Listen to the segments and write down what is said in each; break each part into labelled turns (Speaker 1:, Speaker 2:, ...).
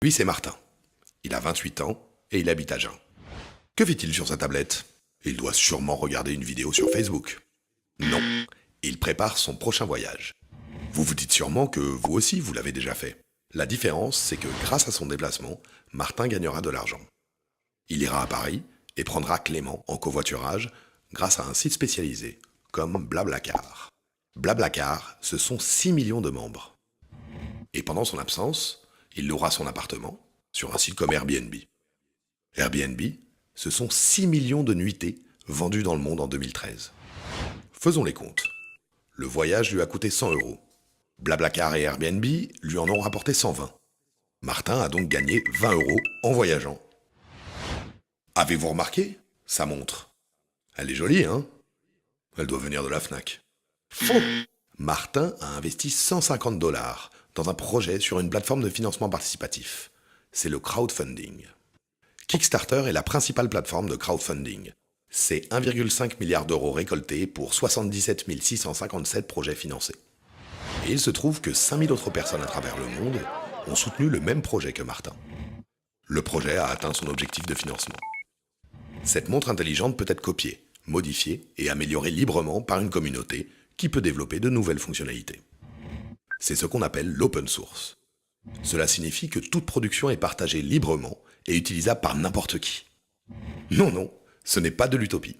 Speaker 1: Lui, c'est Martin. Il a 28 ans et il habite à Agen. Que fait-il sur sa tablette? Il doit sûrement regarder une vidéo sur Facebook. Non, il prépare son prochain voyage. Vous vous dites sûrement que vous aussi, vous l'avez déjà fait. La différence, c'est que grâce à son déplacement, Martin gagnera de l'argent. Il ira à Paris et prendra Clément en covoiturage grâce à un site spécialisé, comme Blablacar. Blablacar, ce sont 6 millions de membres. Et pendant son absence, il louera son appartement sur un site comme Airbnb. Airbnb, ce sont 6 millions de nuitées vendues dans le monde en 2013. Faisons les comptes. Le voyage lui a coûté 100 euros. Blablacar et Airbnb lui en ont rapporté 120. Martin a donc gagné 20 euros en voyageant. Avez-vous remarqué? Sa montre. Elle est jolie, hein? Elle doit venir de la Fnac. Faux! Martin a investi 150 $ dans un projet sur une plateforme de financement participatif. C'est le crowdfunding. Kickstarter est la principale plateforme de crowdfunding. C'est 1,5 milliard d'euros récoltés pour 77 657 projets financés. Et il se trouve que 5000 autres personnes à travers le monde ont soutenu le même projet que Martin. Le projet a atteint son objectif de financement. Cette montre intelligente peut être copiée, modifiée et améliorée librement par une communauté qui peut développer de nouvelles fonctionnalités. C'est ce qu'on appelle l'open source. Cela signifie que toute production est partagée librement et utilisable par n'importe qui. Non, ce n'est pas de l'utopie.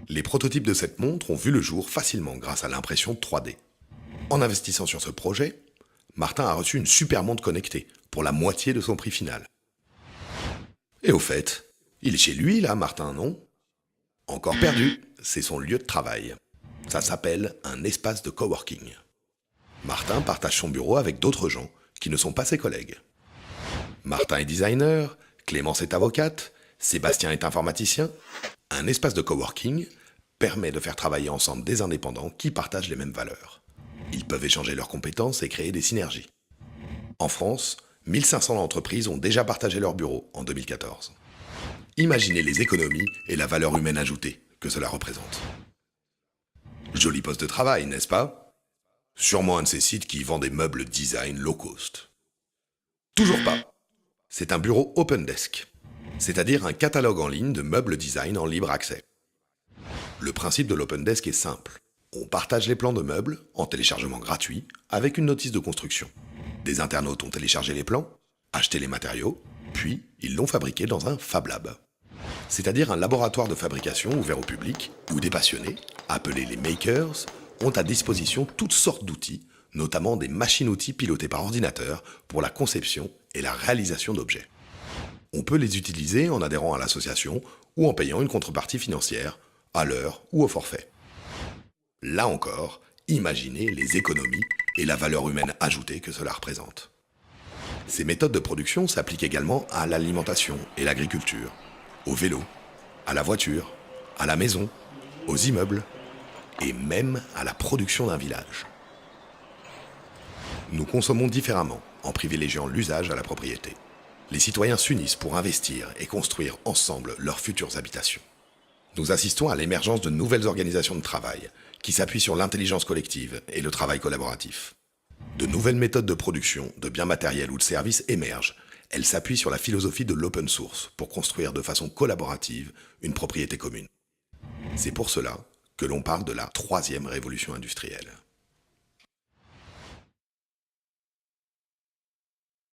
Speaker 1: Les prototypes de cette montre ont vu le jour facilement grâce à l'impression 3D. En investissant sur ce projet, Martin a reçu une super montre connectée pour la moitié de son prix final. Et au fait, il est chez lui là, Martin, non? Encore perdu, c'est son lieu de travail. Ça s'appelle un espace de coworking. Martin partage son bureau avec d'autres gens qui ne sont pas ses collègues. Martin est designer, Clémence est avocate, Sébastien est informaticien. Un espace de coworking permet de faire travailler ensemble des indépendants qui partagent les mêmes valeurs. Ils peuvent échanger leurs compétences et créer des synergies. En France, 1500 entreprises ont déjà partagé leur bureau en 2014. Imaginez les économies et la valeur humaine ajoutée que cela représente. Joli poste de travail, n'est-ce pas? Sûrement un de ces sites qui vend des meubles design low cost. Toujours pas. C'est un bureau open desk, c'est-à-dire un catalogue en ligne de meubles design en libre accès. Le principe de l'open desk est simple. On partage les plans de meubles en téléchargement gratuit avec une notice de construction. Des internautes ont téléchargé les plans, acheté les matériaux, puis ils l'ont fabriqué dans un Fab Lab. C'est-à-dire un laboratoire de fabrication ouvert au public où des passionnés, appelés les makers, ont à disposition toutes sortes d'outils, notamment des machines-outils pilotées par ordinateur pour la conception et la réalisation d'objets. On peut les utiliser en adhérant à l'association ou en payant une contrepartie financière, à l'heure ou au forfait. Là encore, imaginez les économies et la valeur humaine ajoutée que cela représente. Ces méthodes de production s'appliquent également à l'alimentation et l'agriculture, au vélo, à la voiture, à la maison, aux immeubles et même à la production d'un village. Nous consommons différemment en privilégiant l'usage à la propriété. Les citoyens s'unissent pour investir et construire ensemble leurs futures habitations. Nous assistons à l'émergence de nouvelles organisations de travail qui s'appuient sur l'intelligence collective et le travail collaboratif. De nouvelles méthodes de production, de biens matériels ou de services émergent. Elles s'appuient sur la philosophie de l'open source pour construire de façon collaborative une propriété commune. C'est pour cela que l'on parle de la troisième révolution industrielle.